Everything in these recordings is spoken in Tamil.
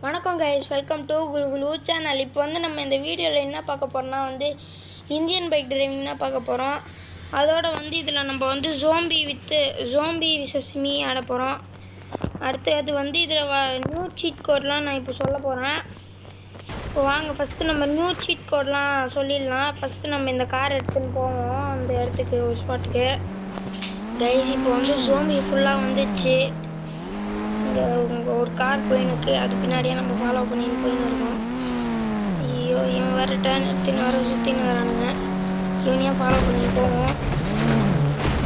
வணக்கம் guys, welcome to Kullu channel. இப்போ நம்ம இந்த வீடியோவில் என்ன பார்க்க போகிறோம்னா இந்தியன் பைக் டிரைவிங் தான் பார்க்க போகிறோம். அதோட இதில் நம்ம ஜோம்பி விசஸ் மீ ஆட போகிறோம். அடுத்து இதில் நியூ சீட் கோட்லாம் நான் இப்போ சொல்ல போகிறேன். இப்போ வாங்க ஃபஸ்ட்டு நம்ம நியூ சீட் கோட்லாம் சொல்லிடலாம். ஃபஸ்ட்டு நம்ம இந்த கார் எடுத்துன்னு போவோம் அந்த இடத்துக்கு, ஒரு ஸ்பாட்டுக்கு. கைஸ் இப்போ ஜோம்பி ஃபுல்லாக வந்துச்சு. இங்கே ஒரு கார் போயினுக்கு, அது பின்னாடியே நம்ம ஃபாலோ பண்ணின்னு போயின்னு இருக்கோம். ஐயோ, இவன் வேறு டேர்ன் எடுத்துன்னு சுற்றின்னு வரானுங்க. இவனையும் ஃபாலோ பண்ணி போவோம்.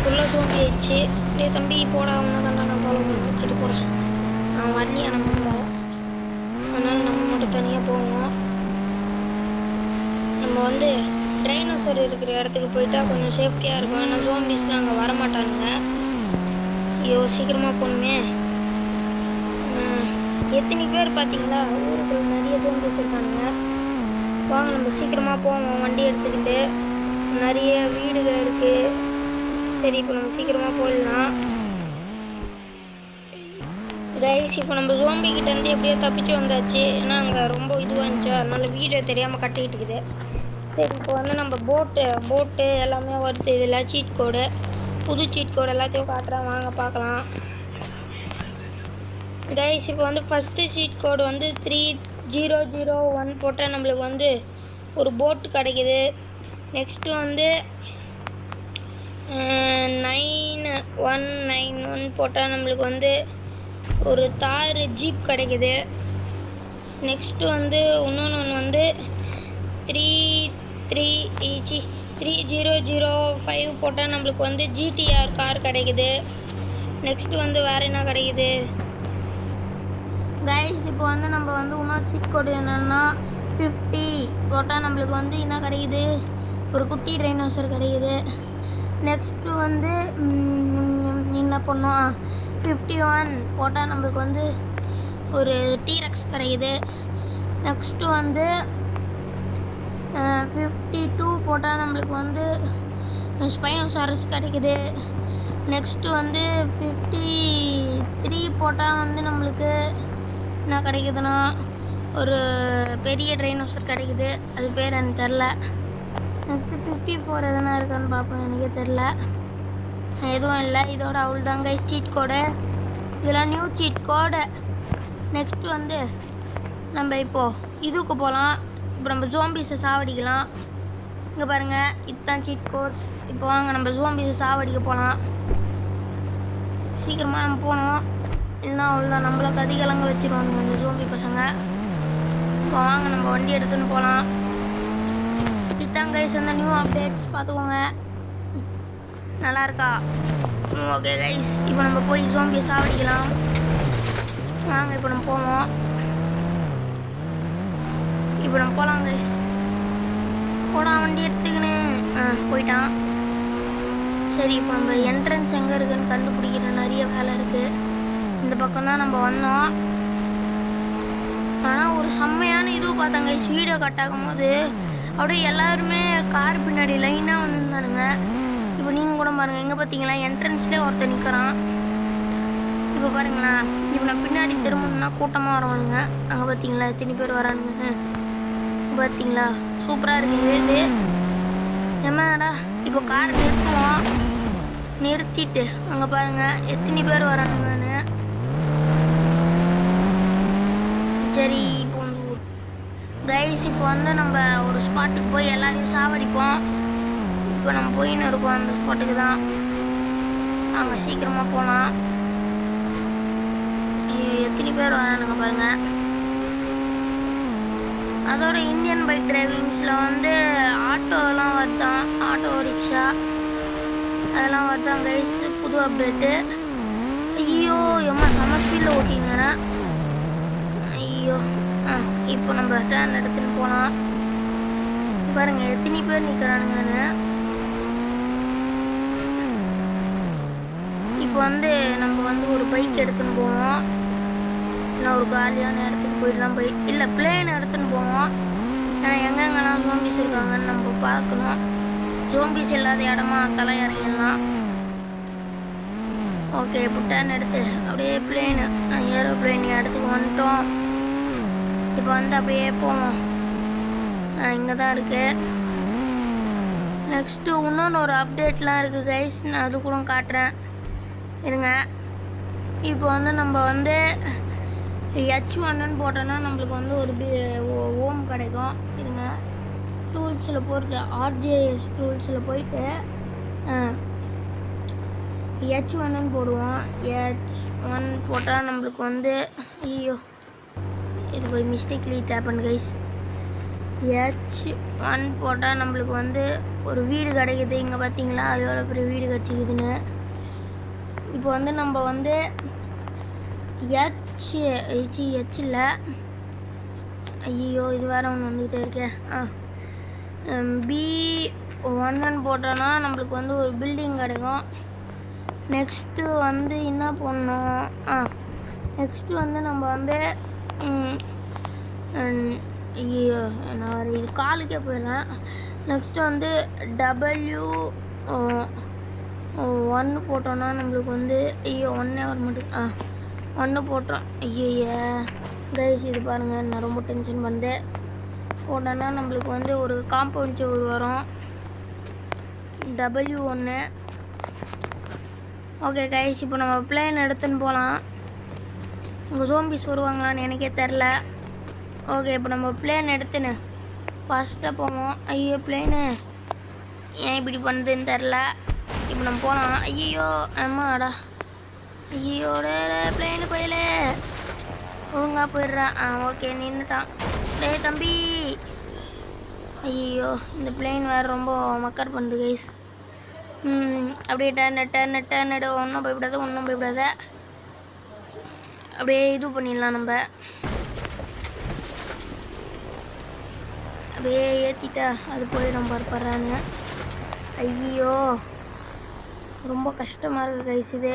ஃபுல்லாக ஜோம்பி ஆயிடுச்சு. அப்படியே தம்பி போட அவனை தாண்டா நான் ஃபாலோ பண்ணி வச்சுட்டு போகிறேன். அவன் வரலையா நம்ம, அதனால் நம்ம மட்டும் தனியாக போவோம். நம்ம டைனோசர் இருக்கிற இடத்துக்கு போயிட்டா கொஞ்சம் சேஃப்டியாக இருக்கும். ஏன்னா ஜோம்பிஸ்லாம் அங்கே வரமாட்டானுங்க. ஐயோ, சீக்கிரமாக போகணுமே. எத்தனை பேர் பார்த்தீங்களா, ஊருக்குள்ள நிறைய ஜோம்பிஸ் இருக்கானுங்க. வாங்க நம்ம சீக்கிரமாக போவோம் வண்டி எடுத்துக்கிட்டு. நிறைய வீடுகள் இருக்குது. சரி, இப்போ நம்ம சீக்கிரமாக போயிடலாம். கைஸ் இப்போ நம்ம ஜோம்பிக்கிட்டேருந்து எப்படியோ தப்பிச்சு வந்தாச்சு. ஏன்னா அங்கே ரொம்ப இதுவாக இருந்துச்சு, அதனால வீடியோ தெரியாமல் கட்டிக்கிட்டு இருக்குது. சரி, இப்போ நம்ம போட்டு எல்லாமே வருது. இதில் சீட் கோடு, புது சீட் கோடு எல்லாத்தையும் காட்டுறேன், வாங்க பார்க்கலாம். கைஸ் இப்போ ஃபஸ்ட்டு சீட் கோடு 3001 போட்டால் நம்மளுக்கு ஒரு போட்டு கிடைக்குது. நெக்ஸ்ட்டு 9191 போட்டால் நம்மளுக்கு ஒரு தார் ஜீப் கிடைக்குது. நெக்ஸ்ட்டு இன்னொன்று 3005 போட்டால் நம்மளுக்கு ஜிடிஆர் கார் கிடைக்குது. நெக்ஸ்ட்டு வேறு என்ன கிடைக்குது கைஸ், இப்போ நம்ம இன்னொரு சீட் கோடு என்னென்னா 50 போட்டால் நம்மளுக்கு என்ன கிடைக்குது, ஒரு குட்டி டைனோசர் கிடைக்குது. நெக்ஸ்ட்டு என்ன பண்ணோம், 51 போட்டால் நம்மளுக்கு ஒரு டீரெக்ஸ் கிடைக்குது. நெக்ஸ்ட்டு 52 போட்டால் நம்மளுக்கு ஸ்பைனோசாரஸ் கிடைக்குது. நெக்ஸ்ட்டு 53 போட்டால் நம்மளுக்கு என்ன கிடைக்குதுன்னா ஒரு பெரிய டைனோசர் கிடைக்குது. அது பேர் எனக்கு தெரில. நெக்ஸ்ட்டு 54 எதனா இருக்கான்னு பார்ப்போம், எனக்கே தெரில. எதுவும் இல்லை. இதோட அவள் தாங்க சீட் கோடு. இதெல்லாம் நியூ சீட் கோடு. நெக்ஸ்ட்டு நம்ம இப்போது இதுக்கு போகலாம். இப்போ நம்ம ஜோம்பிஸை சாவடிக்கலாம். இங்கே பாருங்கள், இதுதான் சீட் கோட்ஸ். இப்போ வாங்க நம்ம ஜோம்பிஸை சாவடிக்க போகலாம். சீக்கிரமாக நம்ம போகணும், இல்லைன்னா அவ்வளோதான், நம்மளை கதிகலங்க வச்சுருவாங்க இந்த ஜோம்பி பசங்க. இப்போ வாங்க நம்ம வண்டி எடுத்துன்னு போகலாம். இதுதான் கைஸ் அந்த நியூ அப்டேட்ஸ், பார்த்துக்கோங்க. நல்லா இருக்கா? ஓகே கைஸ், இப்போ நம்ம போய் ஜோம்பியை சாவடிக்கலாம். வாங்க இப்போ நம்ம போவோம். இப்போ நம்ம போகலாம் கைஸ். போடா வண்டி எடுத்துக்கின்னு. போயிட்டான். சரி, இப்போ நம்ம என்ட்ரன்ஸ் எங்கே இருக்குதுன்னு கண்டுபிடிக்கிற நிறைய வேலை இருக்குது. இந்த பக்கம் தான் நம்ம வந்தோம். ஆனால் ஒரு செம்மையான இதுவும் பார்த்தாங்க கைஸ். வீடியோ கட் ஆகும் போது அப்படியே எல்லாருமே கார் பின்னாடி லைனாக வந்துருந்தானுங்க. இப்போ நீங்கள் கூட பாருங்கள், எங்கே பார்த்தீங்களா, என்ட்ரன்ஸ்லேயே ஒருத்தர் நிற்கிறான். இப்போ பாருங்களேன், இப்போ நான் பின்னாடி திரும்பணும்னா கூட்டமாக வரவானுங்க. அங்கே பார்த்தீங்களா எத்தனை பேர் வரானுங்க, பார்த்தீங்களா? சூப்பராக இருக்குது இது. என்னடா இப்போ கார் நிறுத்துவோம், நிறுத்திட்டு அங்கே பாருங்கள் எத்தனை பேர் வரானுங்கன்னு. சரி, இப்போ கைஸ் இப்போ நம்ம ஒரு ஸ்பாட்டுக்கு போய் எல்லாரையும் சாவடிப்போம். இப்போ நம்ம போயின்னு இருக்கோம் அந்த ஸ்பாட்டுக்கு தான். அங்கே சீக்கிரமாக போகலாம். எத்தனை பேர் வரானுங்க பாருங்கள். அதோட இந்தியன் பைக் டிரைவிங்ஸில் ஆட்டோலாம் வருதான், ஆட்டோ ரிக்ஷா அதெல்லாம் வருதான் கைஸ், புது அப்டேட்டு. ஐயோ, எம்மா செம்ம ஸ்பீடில் ஓட்டிங்கன்னா. ஐயோ, இப்போ நம்ம டேர்ன் எடுத்துன்னு போகலாம். பாருங்கள் எத்தனை பேர் நிற்கிறானுங்கன்னு. இப்போ நம்ம ஒரு பைக் எடுத்துன்னு போவோம். இல்லை ஒரு காலியான இடத்துக்கு போயிட்டு தான் இல்லை பிளேன் எடுத்துன்னு போவோம். ஏன்னா எங்கெங்கெல்லாம் ஜோம்பிஸ் இருக்காங்கன்னு நம்ம பார்க்கணும். ஜோம்பிஸ் இல்லாத இடமா தலை இறங்கிடலாம். ஓகே, இப்போ டேர்ன் எடுத்து அப்படியே பிளேனு ஏரோப்ளேன் இடத்துக்கு வந்துட்டோம். இப்போ வந்து அப்படியே போவோம். இங்கே தான் இருக்குது. நெக்ஸ்ட்டு இன்னொன்று ஒரு அப்டேட்லாம் இருக்குது கைஸ், நான் அது கூட காட்டுறேன் இருங்க. இப்போ வந்து நம்ம வந்து H1ன்னு போட்டோன்னா நம்மளுக்கு வந்து ஒரு ஓம் கிடைக்கும். இருங்க, டூல்ஸில் போட்டு ஆர்ஜிஎஸ் டூல்ஸில் போயிட்டு H1ன்னு போடுவோம். H1 போட்டால் நம்மளுக்கு வந்து ஐயோ இது போய் மிஸ்டேக்லி டேப் பண்ணு கைஸ். H1 போட்டால் நம்மளுக்கு வந்து ஒரு வீடு கிடைக்குது. இங்கே பார்த்தீங்களா அதோட பெரிய வீடு கிடச்சிக்குதுன்னு. இப்போ வந்து நம்ம வந்து H இல்லை, ஐயோ இது வேறு ஒன்று வந்துக்கிட்டே இருக்கேன். B1ன்னு போட்டோன்னா நம்மளுக்கு வந்து ஒரு பில்டிங் கிடைக்கும். நெக்ஸ்ட்டு வந்து என்ன பண்ணோம், நெக்ஸ்ட்டு வந்து நம்ம வந்து ஐயோ நான் இது காலுக்கே போயிடுறேன். நெக்ஸ்ட்டு வந்து W1 போட்டோன்னா நம்மளுக்கு வந்து ஐயோ 1 வர மாட்டேங்குது. 1 போட்டோம். ஐயோ கைஸ் இது பாருங்கள், நான் ரொம்ப டென்ஷன் பண்ணேன். போட்டோன்னா நம்மளுக்கு வந்து ஒரு காம்பவுண்ட் சுவர் வரும். W1. ஓகே கைஸ், இப்போ நம்ம பிளேன் எடுத்துன்னு போகலாம். உங்கள் ஜோம்பிஸ் வருவாங்களான்னு எனக்கே தெரில. ஓகே, இப்போ நம்ம பிளேன் எடுத்துன்னு ஃபஸ்ட்டாக போவோம். ஐயோ பிளேனு ஏன் இப்படி பண்ணுதுன்னு தெரில. இப்போ நம்ம போகலாம். ஐயோ ஆமாடா, ஐயோட பிளேனு போயில ஒழுங்காக போயிடுறான். ஓகே நின்றுட்டான். டேய் தம்பி, ஐயோ இந்த பிளேன் வேறு ரொம்ப மக்கர் பண்ணுது கைஸ். அப்படியே டேர்ன் ஒன்றும் பயப்படாத. அப்படியே இது பண்ணிடலாம். நம்ம அப்படியே ஏற்றிட்டா அது போயிடும் பரப்படுறாங்க. ஐயோ ரொம்ப கஷ்டமாக இருக்குது கைஸ் இது.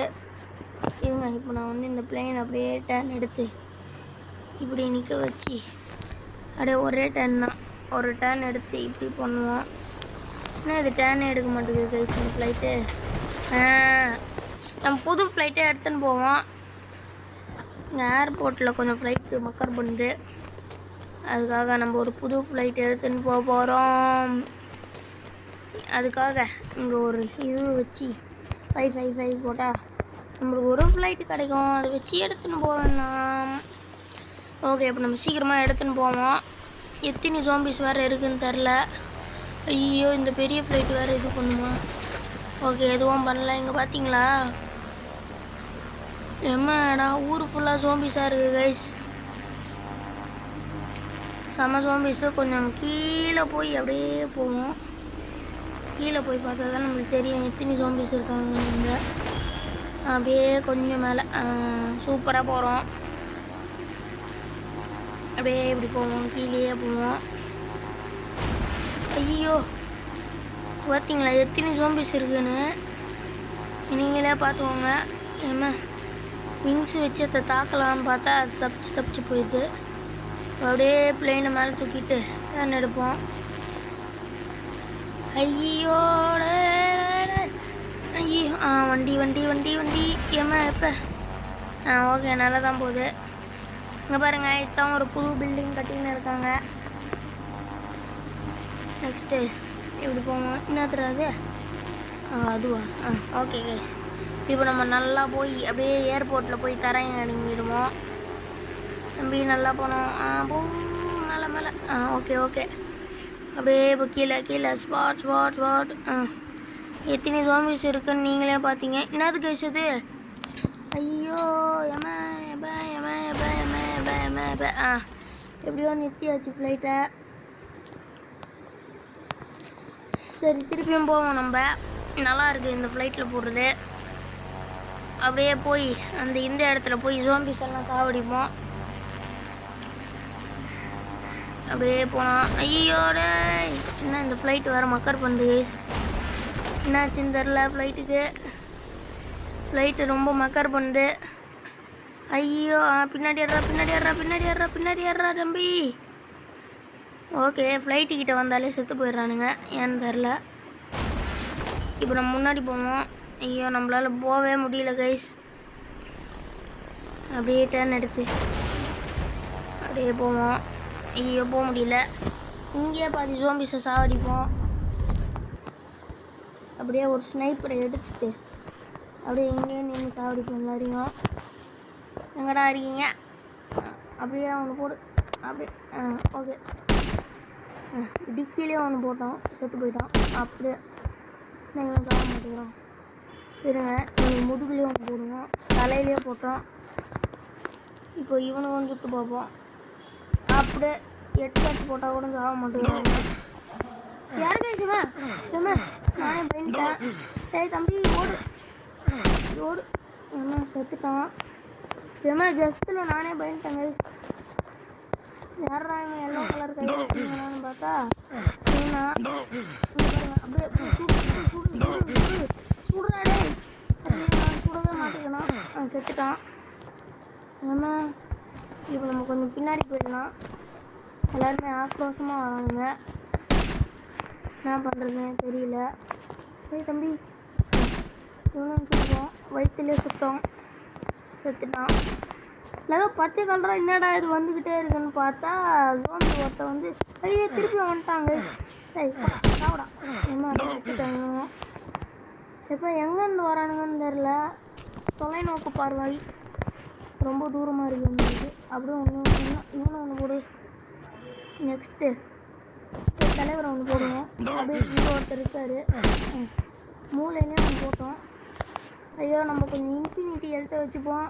இருங்க, இப்போ நான் வந்து இந்த பிளேன் அப்படியே டேர்ன் எடுத்து இப்படி நிற்க வச்சு அப்படியே ஒரே டேர்ன் தான், ஒரு டேர்ன் எடுத்து இப்படி பண்ணுவோம். ஆனால் இது டேர்னே எடுக்க மாட்டேங்குது கைஸ் இந்த ஃப்ளைட்டு. நம்ம புது ஃப்ளைட்டே எடுத்துன்னு போவோம். இங்கே ஏர்போர்ட்டில் கொஞ்சம் ஃப்ளைட்டு மக்கர் பண்ணுது, அதுக்காக நம்ம ஒரு புது ஃப்ளைட் எடுத்துன்னு போக போகிறோம். அதுக்காக இங்கே ஒரு இது வச்சு 555 போட்டால் நம்மளுக்கு ஒரு ஃப்ளைட்டு கிடைக்கும். அதை வச்சு எடுத்துன்னு போகலாம். ஓகே, இப்போ நம்ம சீக்கிரமாக எடுத்துன்னு போவோம். எத்தனை ஜோம்பிஸ் வேறு இருக்குதுன்னு தெரில. ஐயோ இந்த பெரிய ஃப்ளைட் வேறு இது பண்ணுமா. ஓகே எதுவும் பண்ணல. இங்கே பார்த்தீங்களா எம்மாடா ஊர் ஃபுல்லாக ஜோம்பிஸாக இருக்குது கைஸ், செம ஜோம்பிஸு. கொஞ்சம் கீழே போய் அப்படியே போவோம். கீழே போய் பார்த்தா தான் நம்மளுக்கு தெரியும் எத்தனை ஜோம்பிஸ் இருக்காங்க இங்கே. அப்படியே கொஞ்சம் மேலே சூப்பராக போகிறோம். அப்படியே இப்படி போவோம், கீழேயே போவோம். ஐயோ பார்த்தீங்களா எத்தனை ஜோம்பிஸ் இருக்குன்னு, நீங்களே பார்த்துக்கோங்க. என்ன விங்ஸ் வச்சு அதை தாக்கலான்னு பார்த்தா அது தப்பிச்சு போயிடுது. அப்படியே பிளேனை மேலே தூக்கிட்டு டேர்ன் எடுப்போம். ஐயோட ஐயோ வண்டி ஏமா எப்போ ஓகே நல்லா தான் போகுது. இங்கே பாருங்கள், இதுதான் ஒரு புது பில்டிங் கட்டின்னு இருக்காங்க. நெக்ஸ்ட்டு எப்படி போவோம், என்ன தெரியாது அதுவா ஓகே கைஸ். இப்போ நம்ம நல்லா போய் அப்படியே ஏர்போர்ட்டில் போய் இறங்கிடுவோம். தம்பி நல்லா போனோம். போவோம் மேலே ஓகே. அப்படியே இப்போ கீழே ஸ்பாட் எத்தனை ஜோம்பிஸ் இருக்குன்னு நீங்களே பார்த்தீங்க. என்னது கைஸ் அது, ஐயோ எம எப்படியோ நிறுத்தியாச்சு ஃப்ளைட்டை. சரி திருப்பியும் போவோம். நம்ம நல்லா இருக்குது இந்த ஃப்ளைட்டில் போடுறது. அப்படியே போய் இந்த இடத்துல போய் ஜோம்பிஸ் எல்லாம் சாவடிப்போம். அப்படியே போனால் ஐயோட என்ன இந்த ஃப்ளைட் வேறு மக்கர் பண்ணுது கைஸ், என்னாச்சுன்னு தெரில. ஃப்ளைட்டு ரொம்ப மக்கர் பண்ணுது. ஐயோ பின்னாடி ஏறா தம்பி. ஓகே ஃப்ளைட்டுக்கிட்ட வந்தாலே செத்து போயிடுறானுங்க, ஏன்னு தெரில. இப்போ நம்ம முன்னாடி போவோம். ஐயோ நம்மளால் போகவே முடியல கைஸ். அப்படியே டேர்ன் எடுத்து அப்படியே போவோம். ஐயோ போக முடியல. இங்கேயே பாதி ஜோம்பிஸை சாவடிப்போம். அப்படியே ஒரு ஸ்னைப்பரை எடுத்துட்டு அப்படியே இங்கேயே நின்று சாவடிப்போம் எல்லாரையும். எங்கடா இருக்கீங்க? அப்படியே ஒன்று போடு. அப்படியே ஓகே. டிக்கிலேயே ஒன்று போட்டோம், செத்து போயிட்டான். அப்படியே நீங்கள் சாக மாட்டேங்கிறோம். இருங்க, நீங்கள் முதுகுலேயே ஒன்று போடுவோம், தலையிலேயே போட்டோம். இப்போ இவனுக்கு வந்து சுட்டு பார்ப்போம். அப்படியே 8 போட்டால் கூட சாக மாட்டேங்கிறாங்க. யாருக்கே சும்மா நானே பயந்துட்டேன். சரி தம்பி ஓடு ஓடு. என்ன செத்துட்டான்? ஜஸ்ட்டில் நானே பயந்துட்டேங்க. யாரா இவன் எல்லோ கலர் கை வச்சுருந்தான்னு பார்த்தா இவனா. அப்படியே சுடுறாடே. அப்படியே நான் சுடவே மாட்டேங்கணும். செத்துட்டான். ஏன்னா இப்போ நம்ம கொஞ்சம் பின்னாடி போயிடலாம். எல்லாருமே ஆக்ரோஷமாக வரானுங்க. என்ன பண்ணுறதுன்னு தெரியல. சரி தம்பி இவனும் சுடுவோம். வயிற்றுலேயே சுட்டோம், செத்துட்டான். ஏதோ பச்சை கலராக என்னடா இது வந்துக்கிட்டே இருக்குன்னு பார்த்தா ஜோம்பி ஒருத்த வந்து ஐயோ திருப்பி வந்துட்டாங்க. சரி சாப்பிடா என்ன எடுத்துட்டாங்க. இப்போ எங்கேருந்து வரானுங்கன்னு தெரில. தொலைநோக்கு பார்வை ரொம்ப தூரமாக இருக்கு உங்களுக்கு. அப்படியே ஒன்று இவனும் ஒன்று போடு. நெக்ஸ்ட்டு தலைவரை ஒன்று போடுவோம். அப்படியே இங்கே ஒருத்தர் இருக்கார், மூளையிலே ஒன்று போட்டோம். ஐயோ நம்ம கொஞ்சம் இன்ஃபினிட்டி எடுத்து வச்சுப்போம்.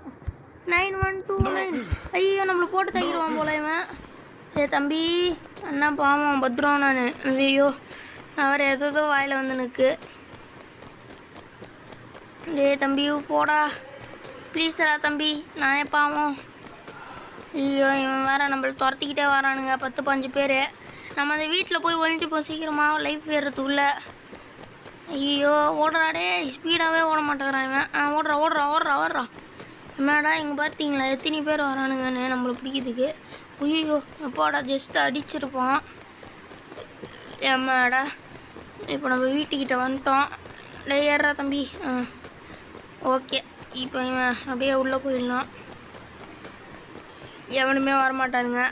9129. ஐயோ நம்மளை போட்டு தங்கிடுவான் போல இவன். சரி தம்பி அண்ணா பாவம் பத்திரம். நான் ஐயோ நான் வேறு எதோ வாயில் வந்து நிற்கு. தம்பி போடா ப்ளீஸ்ரா தம்பி, நானே பாவம். ஐயோ இவன் வேறு நம்மளை துரத்திக்கிட்டே வரானுங்க 10-15 பேர். நம்ம அந்த வீட்டில் போய் ஒழிஞ்சுப்போம் சீக்கிரமாக லைஃப் ஏறுறதுக்குள்ள. ஐயோ ஓடுறாடே, ஸ்பீடாகவே ஓட மாட்டேங்கிறான் இவன். ஓடுறா. மேடா இங்கே பார்த்தீங்களா எத்தனை பேர் வரானுங்கன்னு நம்மளை பிடிக்கிறதுக்கு. ஐயோ எப்பாடா ஜஸ்ட் அடிச்சிருப்போம். ஏமாடா இப்போ நம்ம வீட்டுக்கிட்ட வந்துட்டோம். ஏறா தம்பி. ஓகே இப்போ இவன் அப்படியே உள்ளே போயிடலாம். எவனுமே வரமாட்டானுங்க.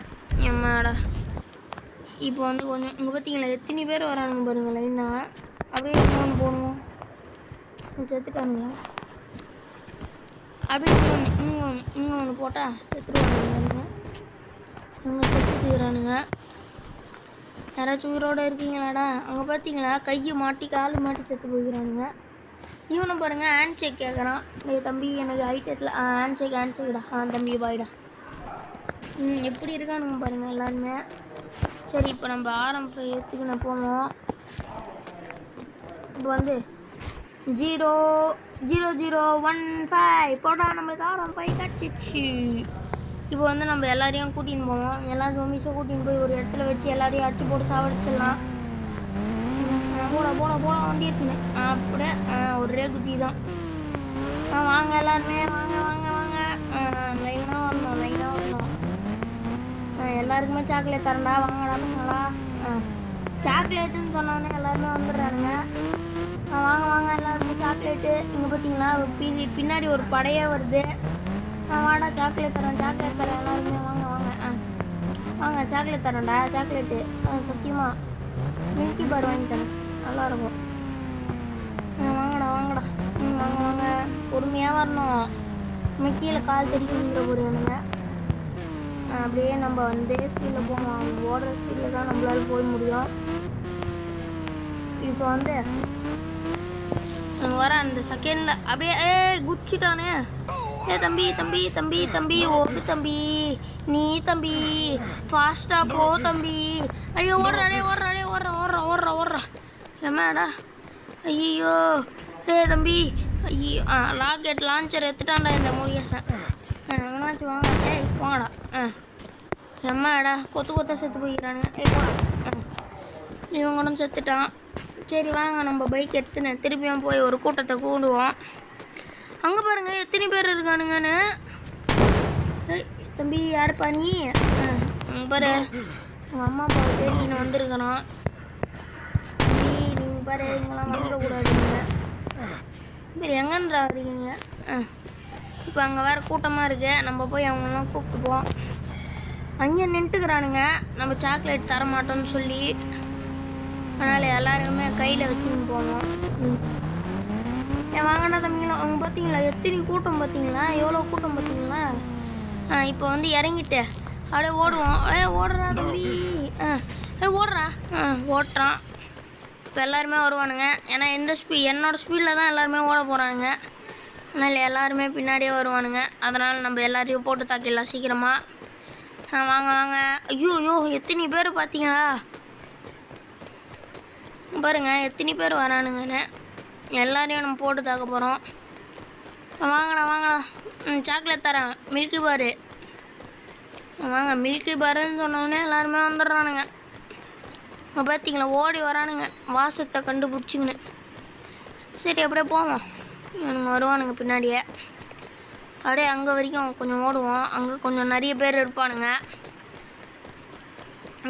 ஏமாடா இப்போ வந்து கொஞ்சம் இங்கே பார்த்தீங்களா எத்தனை பேர் வரானுங்க பாருங்க லைனா. அப்படியே இன்னொன்று போடுவோம். செத்துட்டானுங்களா? அப்படியே இங்கே ஒன்று போட்டால் செத்துருவானுங்க. இவங்க செத்துக்கிறானுங்க. யாராச்சும் உயிரோடு இருக்கீங்களாடா? அங்கே பார்த்தீங்களா கையை மாட்டி காலு மாட்டி செத்து போய்க்கிறானுங்க. இவனை பாருங்கள் ஹேண்ட் ஷேக் கேட்குறான். தம்பி எனக்கு ஹைட்டெட்டில் ஹேண்ட் ஷேக்டா. தம்பி பாய்டா. எப்படி இருக்கானுங்க பாருங்கள் எல்லாருமே. சரி இப்போ நம்ம ஆரம்பத்துக்கு நான் போவோம். இப்போ வந்து 00015 போட்டா நம்மளுக்கு RM5 கிடச்சிச்சு. இப்போ வந்து நம்ம எல்லாரையும் கூட்டின்னு போவோம். எல்லா ஜோம்பிஸும் கூட்டின்னு போய் ஒரு இடத்துல வச்சு எல்லாரையும் அடிச்சு போட்டு சாவடிச்சிடலாம். போட வண்டி இருக்குன்னு அப்படியே ஒரே குத்தி தான். வாங்க எல்லாருமே வாங்க லைனாக வரணும். எல்லாருக்குமே சாக்லேட் தரண்டா. வாங்கடா பசங்களா. சாக்லேட்டுன்னு சொன்னோடனே எல்லாருமே வந்துடுறானுங்க. வாங்க எல்லாருமே சாக்லேட்டு. இங்கே பார்த்தீங்களா பின்னாடி ஒரு படையே வருது. வாடா சாக்லேட் தரேன் எல்லாருமே வாங்க சாக்லேட் தரேன்டா. சாக்லேட்டு சத்தியமாக மில்கி பார் வாங்கி தரேன், நல்லாயிருக்கும். வாங்கடா வாங்க பொறுமையாக வரணும். நம்ம கீழே கால் தெரிஞ்சுங்கிற போடுவானுங்க. அப்படியே நம்ம வந்து ஸ்பீடில் போவோம். ஓடுற ஸ்பீடில் தான் நம்மளால போய் முடியும். இப்போ வந்து வர அந்த செகண்டில் அப்படியே குச்சிட்டானே. தம்பி ஓடு தம்பி, நீ தம்பி ஃபாஸ்ட்டாக போ தம்பி. ஐயோ ஓடுறாடே ஓடுறா. ஏமாடா ஐயோ தம்பி. ஐயோ ராக்கெட் லான்ச்சர் எடுத்துட்டான்டா இந்த முருகேசன். எங்கனாச்சும் வாங்க. போங்கடா. எம்மாடா கொத்த செத்து போய்க்கிறானுங்க. போடா. இவங்களும் செத்துட்டான். சரி வாங்க நம்ம பைக் எடுத்துன்னு திருப்பியும் போய் ஒரு கூட்டத்தை கூடுவோம். அங்கே பாருங்க எத்தனை பேர் இருக்கானுங்கன்னு. தம்பி யாருப்பா நீ? பாரு உங்கள் அம்மா அப்பாவை தேடின்னு வந்திருக்கிறான். தம்பி நீங்கள் பாரு இங்கெல்லாம் வந்துடக்கூடாதுங்க. சரி எங்கன்றா வரீங்க? இப்போ அங்கே வேறு கூட்டமாக இருக்கு. நம்ம போய் அவங்களாம் கூப்பிட்டுப்போம். அங்கே நின்றுக்கிறானுங்க நம்ம சாக்லேட் தர மாட்டோம்னு சொல்லி. அதனால் எல்லாருமே கையில் வச்சுன்னு போனோம். ஏன் வாங்கினா தம்பிங்களா, அவங்க பார்த்தீங்களா எத்தனை கூட்டம் பார்த்தீங்களா, எவ்வளோ கூட்டம் பார்த்தீங்களா. இப்போ வந்து இறங்கிட்டேன் அப்படியே ஓடுவோம். ஓடுறா தம்பி, ஓடுறா. ஓட்டுறான். இப்போ எல்லாருமே வருவானுங்க. ஏன்னா என்னோடய ஸ்பீடில் தான் எல்லாருமே ஓட போகிறானுங்க. அதனால் எல்லாருமே பின்னாடியே வருவானுங்க. அதனால் நம்ம எல்லாரையும் போட்டு தாக்கிடலாம் சீக்கிரமாக. வாங்க வாங்க. ஐயோ எத்தனை பேர் பார்த்தீங்களா பாருங்க, எத்தனை பேர் வரானுங்கன்னு. எல்லாரையும் நம்ம போட்டு தாக்க போகிறோம். வாங்கண்ணா வாங்கண்ணா. சாக்லேட் தரேன், மில்கி பாரு. வாங்க, மில்கி பாருன்னு சொன்னோடனே எல்லாருமே வந்துடுறானுங்க. இங்கே பார்த்தீங்களா ஓடி வரானுங்க வாசத்தை கண்டுபிடிச்சிங்கன்னு. சரி அப்படியே போவோம். வருவானுங்க பின்னாடியே. அப்படியே அங்கே வரைக்கும் கொஞ்சம் ஓடுவோம். அங்கே கொஞ்சம் நிறைய பேர் இருப்பானுங்க.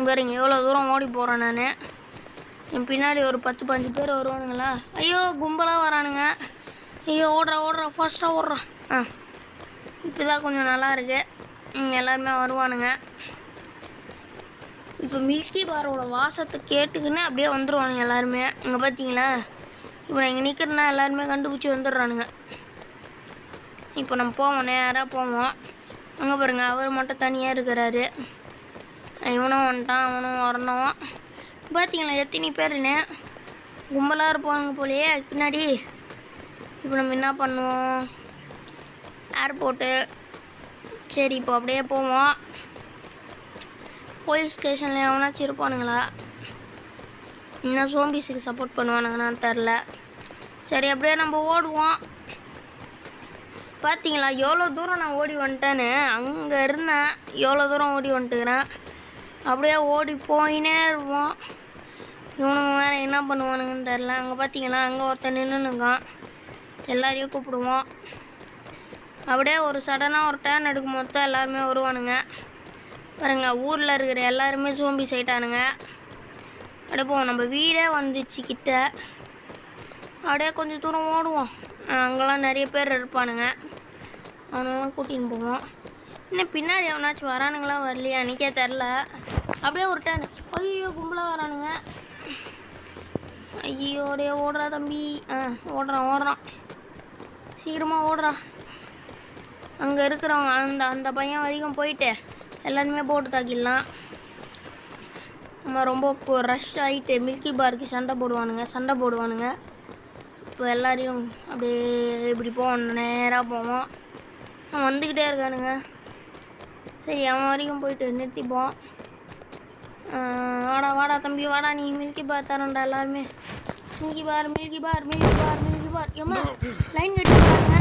பாருங்க எவ்வளோ தூரம் ஓடி போகிறேன் நான். என் பின்னாடி ஒரு 10-15 பேர் வருவானுங்களா. ஐயோ கும்பலாக வரானுங்க. ஐயோ ஓடுறா ஃபாஸ்ட்டாக ஓடுறா. இப்போ தான் கொஞ்சம் நல்லா இருக்கு. எல்லாருமே வருவானுங்க. இப்போ மில்கி பாரோட வாசத்தை கேட்டுக்குன்னு அப்படியே வந்துடுவானுங்க எல்லாருமே. இங்கே பார்த்தீங்களா இப்போ நான் இங்கே நிற்கிறேன்னா எல்லாருமே கண்டுபிடிச்சி வந்துடுறானுங்க. இப்போ நம்ம போவோம், நேராக போவோம். அங்கே பாருங்க அவர் மட்டும் தனியாக இருக்கிறாரு. இவனும் வந்துட்டான், அவனும் வரணும். பார்த்தீங்களா எத்தனை பேருன்னு கும்பலாக இருப்பாங்க போலையே பின்னாடி. இப்போ நம்ம என்ன பண்ணுவோம், ஏர்போர்ட்டு. சரி இப்போ அப்படியே போவோம். போலீஸ் ஸ்டேஷனில் எவனாச்சும் இருப்பானுங்களா, இன்னும் சோம்பிஸுக்கு சப்போர்ட் பண்ணுவானுங்கன்னு தெரில. சரி அப்படியே நம்ம ஓடுவோம். பார்த்தீங்களா எவ்வளோ தூரம் நான் ஓடி வந்துட்டேன்னு. அங்கே இருந்தேன், எவ்வளோ தூரம் ஓடி வந்துட்டுக்கிறேன். அப்படியே ஓடி போயினே இருப்போம். இவனுங்க வேறு என்ன பண்ணுவானுங்கன்னு தெரில. அங்கே பார்த்தீங்களா அங்கே ஒருத்தன் நின்றுனுக்கான். எல்லாரையும் கூப்பிடுவோம். அப்படியே ஒரு சடனாக ஒரு டேர்ன் எடுக்கும் மொத்தம் எல்லாருமே வருவானுங்க. பாருங்க ஊரில் இருக்கிற எல்லாருமே சோம்பி சைட்டானுங்க. அப்படியே போவோம். நம்ம வீடே வந்துச்சு கிட்ட. அப்படியே கொஞ்சம் தூரம் ஓடுவோம். அங்கெல்லாம் நிறைய பேர் இருப்பானுங்க. அவனெல்லாம் கூட்டின்னு போவோம். இன்னும் பின்னாடி அவனாச்சும் வரானுங்களா வரலையா அன்றைக்கே தெரில. அப்படியே ஒரு டேர்ன். ஐயோ கும்பலாக வரானுங்க. ஐயோ அப்படியே ஓடுறா தம்பி. ஓடுறான் சீக்கிரமாக ஓடுறா. அங்கே இருக்கிறவங்க அந்த பையன் வரைக்கும் போயிட்டு எல்லாருமே போட்டு தாக்கிடலாம். நம்ம ரொம்ப ரஷ் ஆகிட்டு மில்கி பாருக்கு சண்டை போடுவானுங்க. இப்போ எல்லாரையும் அப்படியே இப்படி போவோம், நேராக போவோம். அவன் வந்துக்கிட்டே இருக்கானுங்க. சரி அவன் வரைக்கும் போயிட்டு நிறுத்திப்போம். வாடா தம்பி வாடா, நீ மில்கி பார் தரண்டா. எல்லாருமே மில்கி பார் ஏம்மா லைன் கட்டி பாருங்க.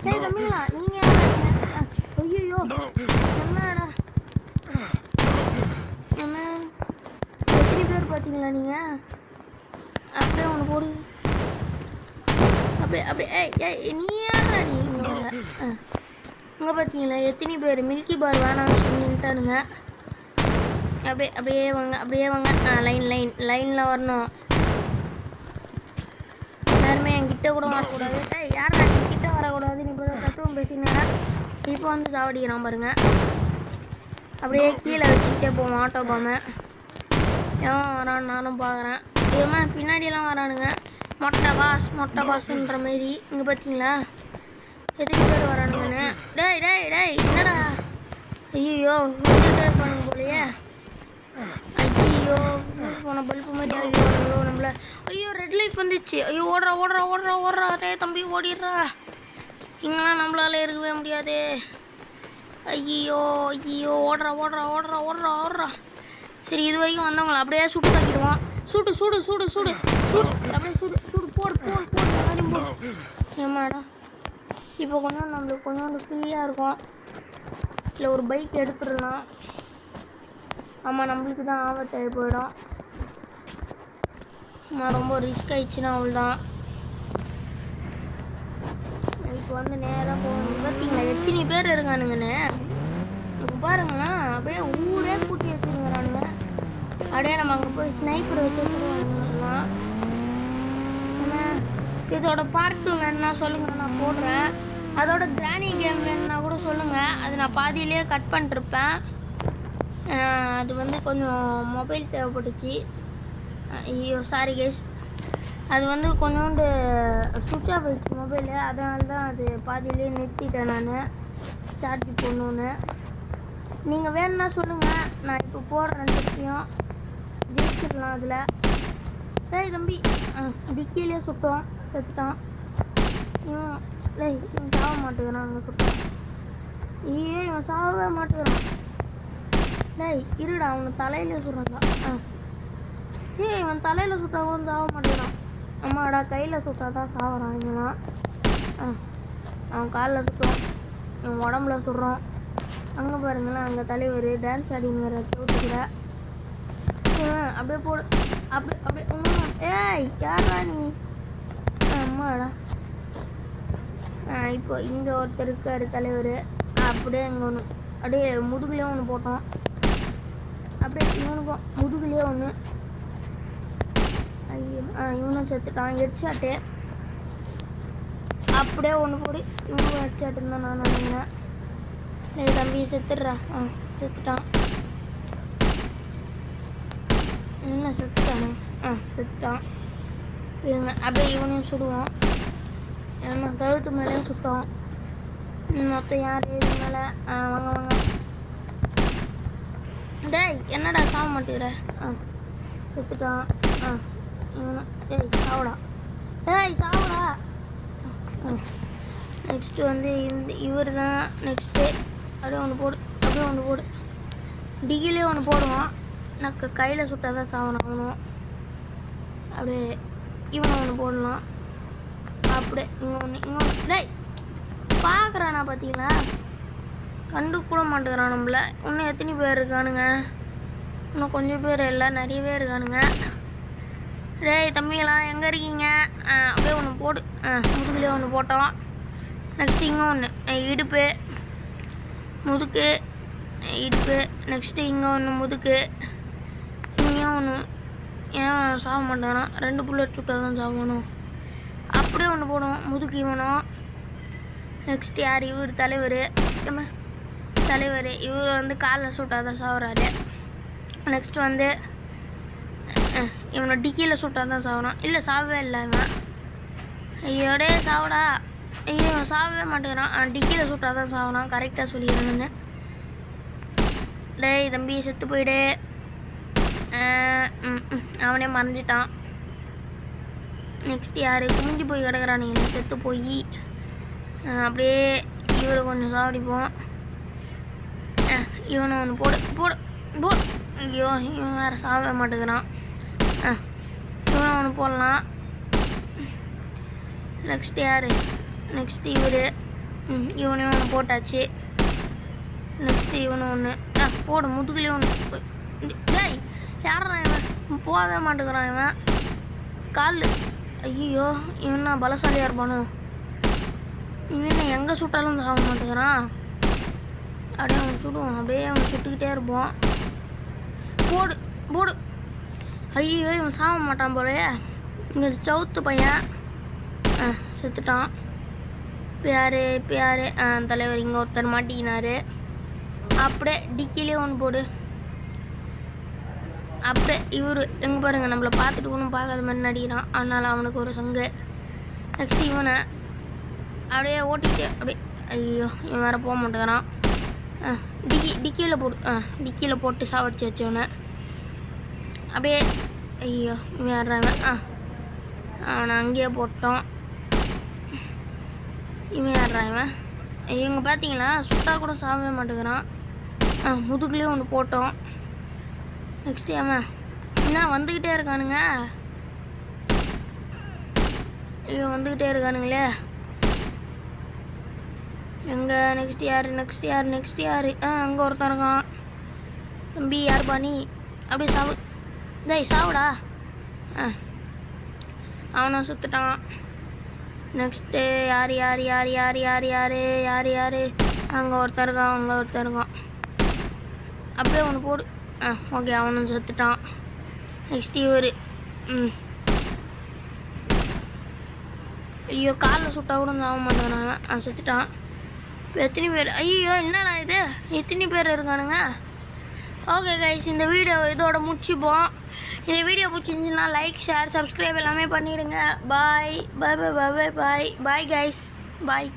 சரி தம்பிங்களா நீங்கள் ஐயோ என்னடா என்ன எத்தனை பேர் பார்த்தீங்களா நீங்கள். அப்படியே ஒன்று போடு. அப்படியே நீ யாரா நீ இங்கே பார்த்தீங்களா எத்தனை பேர் மில்கி பார் வேணாம்னு சொல்லிட்டானுங்க. அப்படியே வாங்க. லைனில் வரணும். யாருமே என்கிட்ட கூட வரக்கூடாது. யாரும் என்கிட்ட வரக்கூடாது. நீ இப்போ தத்துவம் பேசினா இப்போ வந்து சாவடிக்கிறான் பாருங்க. அப்படியே கீழே வச்சுக்கிட்டே போவோம் ஆட்டோ பாம. எவன் வரான்னு நானும் பார்க்குறேன். இவன் பின்னாடியெல்லாம் வரானுங்க. மொட்டை பாஸ்ன்ற மாரி. இங்கே பார்த்தீங்களா எத்தனை பேர் வரானுங்கன்னு. டேய் என்னடா. ஐயோ வந்துட்டே இருப்பானுங்க போலையே. ஐயோ போன பல்பு மாதிரி ஆகிடுவாங்களோ நம்மள. ஐயோ ரெட் லைட் வந்துச்சு. ஐயோ ஓடுறா. டே தம்பி ஓடிடுறா. இங்கெல்லாம் நம்மளால இருக்கவே முடியாது. ஐயோ ஓடுறா. சரி இது வரைக்கும் வந்தவங்கள அப்படியே சுட்டு தாக்கிடுவோம். சூடு அப்படியே சூடு போடு எல்லாரையும் போடு. ஏமாடா இப்போ நம்மளுக்கு கொஞ்சம் ஃப்ரீயாக இருக்கும். இல்லை ஒரு பைக் எடுத்துடலாம். ஆமாம் நம்மளுக்கு தான் ஆபத்தாகி போயிடும். ரொம்ப ரிஸ்க் ஆயிடுச்சுன்னா அவ்வளோதான். இப்போ வந்து நேராக போகணும். பார்த்தீங்களா எத்தனை பேர் இருக்கானுங்கன்னு. இப்போ பாருங்களா அப்படியே ஊரே கூட்டி வச்சுருங்கிறானுங்க. அப்படியே நம்ம அங்கே போய் ஸ்னைப்பர் வச்சு வச்சுருவானுங்கலாம். ஏன்னா இதோட பார்ட் 2 வேணுன்னா சொல்லுங்கள், நான் போடுறேன். அதோட கிராணி கேம் வேணுன்னா கூட சொல்லுங்கள், அது நான் பாதியிலே கட் பண்ணிட்டுருப்பேன். அது வந்து கொஞ்சம் மொபைல் தேவைப்பட்டுச்சு. ஐயோ சாரி கேஸ். அது வந்து கொஞ்சோண்டு சுவிட்ச் ஆஃப் ஆகிடுச்சு மொபைலு. அதனால தான் அது பாதியிலே நிறுத்திட்டேன் நான் சார்ஜ் போடணுன்னு. நீங்கள் வேணும்னா சொல்லுங்கள், நான் இப்போ போடுறேன் திருப்பியும் ஜெயிச்சிடலாம் அதில். டேய் தம்பி, டிக்கிலே சுட்டோம், செத்துட்டான். இவன் சாக மாட்டேங்கிறான். அங்கே சுட்டான். ஐயோ இவன் சாகவே மாட்டேங்கிறான். டேய் இருடா, அவனை தலையில சுடுறான்டா. இவன் தலையில் சுட்டா கூட சாக மாட்டேங்கிறான். அம்மாடா, கையில் சுட்டா தான் சாகுறான் இவன். அவன் காலில் சுட்டுறான், இவன் உடம்புல சுடுறான். அங்கே பாருங்களேன், அங்கே தலைவர் டான்ஸ் ஆடிங்கிற சவுட்டுக்கிற. அப்படியே போடு, அப்படியே ஏய் யாரா நீ? அம்மாடா. இப்போ இங்கே ஒருத்தர் இருக்கார் தலைவர். அப்படியே இங்கே ஒன்று அப்படியே முதுகுலேயே ஒன்று போட்டோம். அப்படியே இவனுக்கும் முதுகுலேயே ஒன்று. ஐயோ இவனும் செத்துட்டான். ஹெட்ஷாட்டு அப்படியே ஒன்று போடு. இவனுக்கும் ஹெட்ஷாட்டுன்னு தான் நான் நினைக்கிறேன். டேய் தம்பி செத்துடுறா. செத்துட்டான். என்ன செத்துட்டானே? செத்துட்டான். இருங்க, அப்படியே இவனையும் சுடுவோம். ஏன்னா கழுத்து மேலே சுட்டோம். மொத்தம் யார் இது மேலே? வாங்க வாங்க. டேய் என்னடா சாக மாட்டேங்கிற? செத்துட்டான். இவனும் சாவடா. டேய் சாவடா. நெக்ஸ்ட்டு வந்து இவர் தான் நெக்ஸ்ட்டு. அப்படியே ஒன்று போடு. டிகிலே ஒன்று போடுவான். எனக்கு கையில் சுட்டால் தான் சாவணும் அவனும். அப்படியே இவனை ஒன்று போடலாம். அப்படியே இங்கே ஒன்று. டேய் பார்க்குறானா பார்த்தீங்களா? கண்டு கூட மாட்டேங்கிறான் நம்மள. இன்னும் எத்தனை பேர் இருக்கானுங்க? இன்னும் கொஞ்சம் பேர் இல்லை, நிறையவே இருக்கானுங்க. டேய் தம்பிங்களா எங்கே இருக்கீங்க? அப்படியே ஒன்று போடு. முதுகுலேயே ஒன்று போட்டோம். நெக்ஸ்ட்டு இங்கே ஒன்று இடுப்பு, முதுகு, இடுப்பு. நெக்ஸ்ட்டு இங்கே ஒன்று முதுகு, இங்கேயும் ஒன்று. ஏன் சாக மாட்டானா? 2 புல்லட் சுட்டால் தான் சாகணும். அப்படியே ஒன்று போடுவோம் முதுகு இவனும். நெக்ஸ்ட் யார்? இவர் தலைவர். இவர் வந்து காலில் சுட்டால் தான் சாகுறாரு. நெக்ஸ்ட் வந்து இவனை டிக்கியில் சுட்டால் தான் சாகுறான். இல்லை சாகவே இல்லை இவன். ஐயோடே சாவடா. ஐயோ இவன் சாகவே மாட்டேங்கிறான். டிக்கியில் சுட்டால் தான் சாகுறான். கரெக்டாக சொல்லிடுறேன்னு. டேய் தம்பி செத்து போயிடு. அவனே மறைஞ்சிட்டான். நெக்ஸ்ட் யார்? குமிஞ்சு போய் கிடக்குறானுங்க செத்து போய். அப்படியே இவரை கொஞ்சம் சாப்பிடிப்போம். இவனை ஒன்று போடு. ஐயோ இவன் வேறு சாப்பிட மாட்டேங்கிறான். இவனை ஒன்று போடலாம். நெக்ஸ்ட் யார்? நெக்ஸ்ட் இவர். இவனையும் ஒன்று போட்டாச்சு. நெக்ஸ்ட்டு இவனை ஒன்று போடு. முதுகுலேயே ஒன்று. டேய் யாரா இவன்? போகவே மாட்டேங்கிறான் இவன். கால். ஐயோ இவன் நான் பலசாலியாக இருப்பானோ? இவன் எங்கே சுட்டாலும் சாக மாட்டேங்கிறான். அப்படியே அவன் சுடுவோம். அப்படியே அவன் சுட்டுக்கிட்டே இருப்போம். போடு. ஐயோ இவன் சாக மாட்டான் போலையே. இங்கே சவுத்து பையன் செத்துட்டான். இப்போ யார்? தலைவர் இங்கே ஒருத்தர் மாட்டிக்கினார். அப்படியே டிக்கிலே ஒன்று போடு. அப்படியே இவர் எங்கே பாருங்கள், நம்மளை பார்த்துட்டு ஒன்றும் பார்க்காத மாதிரி நடிக்கிறான். அதனால் அவனுக்கு ஒரு சங்கு. நெக்ஸ்ட் இவனை அப்படியே ஓட்டிக்கிட்டு அப்படியே. ஐயோ இவன் வேறு போக மாட்டேங்கிறான். டிக்கியில் போடு. டிக்கியில் போட்டு சாவடிச்சு வச்சவனை. அப்படியே ஐயோ இவன் ஏறான். அவனை அங்கேயே போட்டோம். இவன் ஏறான். இவங்க பார்த்தீங்களா சுட்டா கூட சாகவே மாட்டேங்கிறான். முதுகுலேயும் ஒன்று போட்டோம். நெக்ஸ்ட் அவன் என்ன வந்துக்கிட்டே இருக்கானுங்க? ஐயோ வந்துக்கிட்டே இருக்கானுங்களே. எங்கே? நெக்ஸ்ட் யார்? அங்கே ஒருத்தன் இருக்கான். தம்பி யார் பாணி? அப்படியே சாவு. டேய் சாவுடா. அவனும் சுற்றுட்டான். நெக்ஸ்ட்டு யார்? அங்கே ஒருத்தர் இருக்கான். அப்படியே ஒன்று போடு. ஓகே அவனும் செத்துட்டான். நெக்ஸ்ட் இவர். ஐயோ காலில் சுட்டா கூட சாக மாட்டேங்கிறான். செத்துட்டான். எத்தனை பேர்? ஐயோ என்னடா இது? எத்தனை பேர் இருக்கானுங்க? ஓகே கைஸ், இந்த வீடியோ இதோட முடிச்சுப்போம். இந்த வீடியோ பிடிச்சிருந்துச்சுன்னா லைக், ஷேர், சப்ஸ்கிரைப் எல்லாமே பண்ணிவிடுங்க. பாய் பாய் பாய் பாய் பாய் பாய் கைஸ், பாய்.